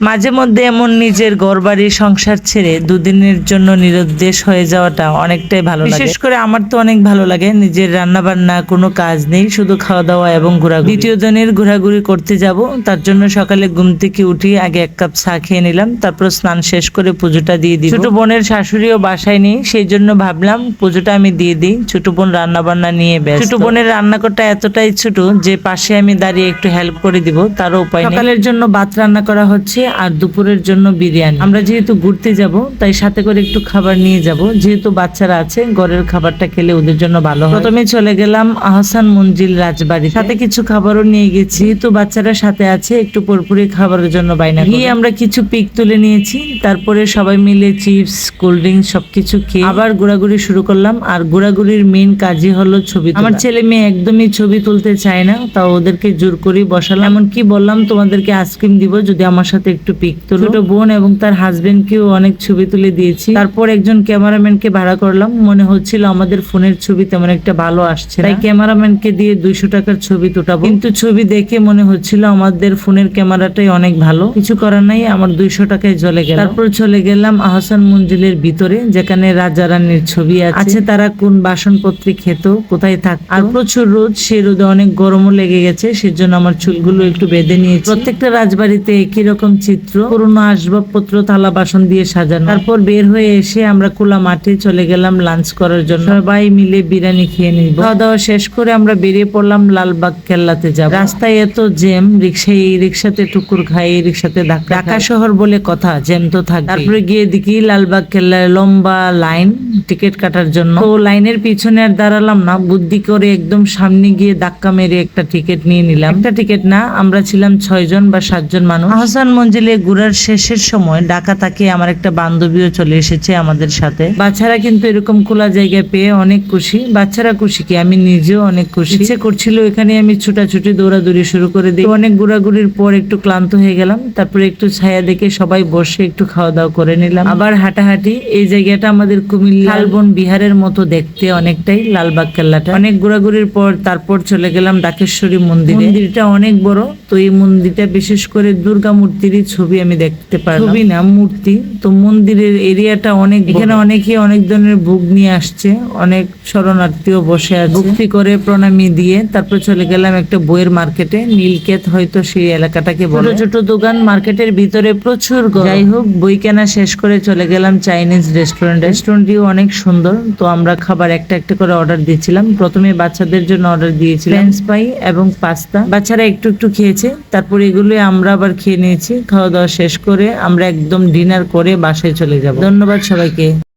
মাঝে মধ্যে এমন নিজের ঘরবাড়ি সংসার ছেড়ে দুদিনের জন্য নিরুদ্দেশ হয়ে যাওয়াটা অনেকটাই ভালো লাগে। বিশেষ করে আমার তো অনেক ভালো লাগে। নিজের রান্না বান্না কোনো কাজ নেই, শুধু খাওয়া দাওয়া এবং ঘোরাঘুরি। দ্বিতীয় দিনের ঘোরাঘুরি করতে যাব, তার জন্য সকালে ঘুম থেকে উঠি আগে এক কাপ চা খেয়ে নিলাম, তারপর স্নান শেষ করে পুজোটা দিয়ে দিই। ছোট বোনের শাশুড়িও বাসায় নেই, সেই জন্য ভাবলাম পুজোটা আমি দিয়ে দিই। ছোট বোন রান্না বান্না নিয়ে ব্যস্ত। ছোট বোনের রান্নাঘরটা এতটাই ছোট যে পাশে আমি দাঁড়িয়ে একটু হেল্প করে দিব, তারও উপায় নেই। সকালের জন্য ভাত রান্না করা হচ্ছে আর দুপুরের জন্য বিরিয়ানি। আমরা যেহেতু ঘুরতে যাব তাই সাথে করে একটু খাবার নিয়ে যাব, যেহেতু বাচ্চারা আছে ঘরের খাবারটা খেলে ওদের জন্য ভালো হয়। প্রথমে চলে গেলাম আহসান মঞ্জিল রাজবাড়ি, সাথে কিছু খাবারও নিয়ে গেছি, যেহেতু বাচ্চারা সাথে আছে একটু পুরোপুরি খাবারের জন্য বাইনা গিয়ে আমরা কিছু পিক তুলে নিয়েছি। তারপরে সবাই মিলে চিপস কোল্ড ড্রিঙ্কস সবকিছু খেয়ে আবার ঘোরাঘুরি শুরু করলাম। আর ঘোরাঘুরির মেইন কাজই হলো ছবি তোলা। আমার ছেলে মেয়ে একদমই ছবি তুলতে চায় না, তাও ওদেরকে জোর করে বসালাম। এমনকি বললাম তোমাদেরকে আইসক্রিম দিব যদি আমার সাথে একটু পিক তোলো। ছোট বোন এবং তার হাজবেন্ডকেও অনেক ছবি তুলে দিয়েছি। তারপর একজন ক্যামেরাম্যানকে ভাড়া করলাম, মনে হচ্ছিল আমাদের ফোনের ছবি তেমন একটা ভালো আসছে না, তাই ক্যামেরাম্যানকে দিয়ে 200 টাকার ছবি তোটাবো। কিন্তু ছবি দেখে মনে হচ্ছিল আমাদের ফোনের ক্যামেরাটাই অনেক ভালো। কিছু করার নাই, আমার 200 টাকায় চলে গেল। তারপর চলে গেলাম আহসান মঞ্জিলের ভিতরে, যেখানে রাজা রানীর ছবি আছে, তারা কোন বাসনপত্রে খেত, কোথায় থাকতো। আর প্রচুর রোদ, সেই রোদে অনেক গরমও লেগে গেছে, সেজন্য আমার চুলগুলো একটু বেঁধে নিয়েছি। প্রত্যেকটা রাজবাড়িতে একই রকম চিত্র, পুরোনো আসবাবপত্র থালা বাসন দিয়ে সাজানো। তারপর বের হয়ে এসে আমরা খোলা মাঠে চলে গেলাম লাঞ্চ করার জন্য। সবাই মিলে বিরিয়ানি খেয়ে নিব। খাওয়া দাওয়া শেষ করে আমরা বেরিয়ে পড়লাম লালবাগ কেল্লাতে যাব। রাস্তায় এত জ্যাম, রিক্সায় এই রিক্সাতে টুকুর খাই, এই রিক্সাতে ঢাকা শহর বলে কথা, জ্যাম তো থাকে। তারপরে গিয়ে দেখি লালবাগ কেল্লায় লম্বা লাইন টিকিট কাটার জন্য। তো লাইনের পিছনে আর দাঁড়ালাম না, বুদ্ধি করে একদম সামনে গিয়ে ধাক্কা মেরে একটা টিকিট নিয়ে নিলাম। একটা টিকিট না, আমরা ছিলাম 6 জন বা 7 জন মানুষ। আহসান মঞ্জিলে ঘোরার শেষের সময় ঢাকা থেকে আমার একটা বান্ধবীও চলে এসেছে আমাদের সাথে। বাচ্চারা কিন্তু এরকম খোলা জায়গায় পেয়ে অনেক খুশি। বাচ্চারা খুশি কি, আমি নিজেও অনেক খুশি। ইচ্ছে করছিল এখানে আমি ছুটাছুটি দৌড়াদৌড়ি শুরু করে দিই। অনেক ঘোরাঘুরির পর একটু ক্লান্ত হয়ে গেলাম, তারপরে একটু ছায়া দেখে সবাই বসে একটু খাওয়া দাওয়া করে নিলাম। আবার হাঁটাহাঁটি। এই জায়গাটা আমাদের কুমিল্লা শালবন বিহারের মতো দেখতে অনেকটাই, লালবাগ কেল্লাটা। অনেক ঘোরাঘুরির পর তারপর চলে গেলাম ডাকেশ্বরী মন্দিরে। মন্দিরটা অনেক বড়, তো এই মন্দিরটা বিশেষ করে দুর্গা মূর্তির ছবি আমি দেখতে পারলাম। ছবি না, মূর্তি। তো মন্দিরের এরিয়াটা অনেক, এখানে অনেকে অনেক ধরনের ভোগ নিয়ে আসছে, অনেক শরণার্থীও বসে আছে। ভক্তি করে প্রণামী দিয়ে তারপর চলে গেলাম একটা বইয়ের মার্কেটে, নীলক্ষেত হয়তো সেই এলাকাটাকে বলে। ছোট ছোট দোকান, মার্কেটের ভিতরে প্রচুর গরম। যাই হোক, বই কেনা শেষ করে চলে গেলাম চাইনিজ রেস্টুরেন্ট। রেস্টুরেন্টটিও অনেক সুন্দর। তো আমরা খাবার একটা একটা করে অর্ডার দিয়েছিলাম। প্রথমে বাচ্চাদের জন্য অর্ডার দিয়েছিলাম ফ্রেঞ্চ ফ্রাই এবং পাস্তা। বাচ্চারা একটু একটু খেয়েছে, তারপর এগুলো আমরা আবার খেয়ে নিয়েছি। খাওয়া দাওয়া শেষ করে আমরা একদম ডিনার করে বাসায় চলে যাব। ধন্যবাদ সবাইকে।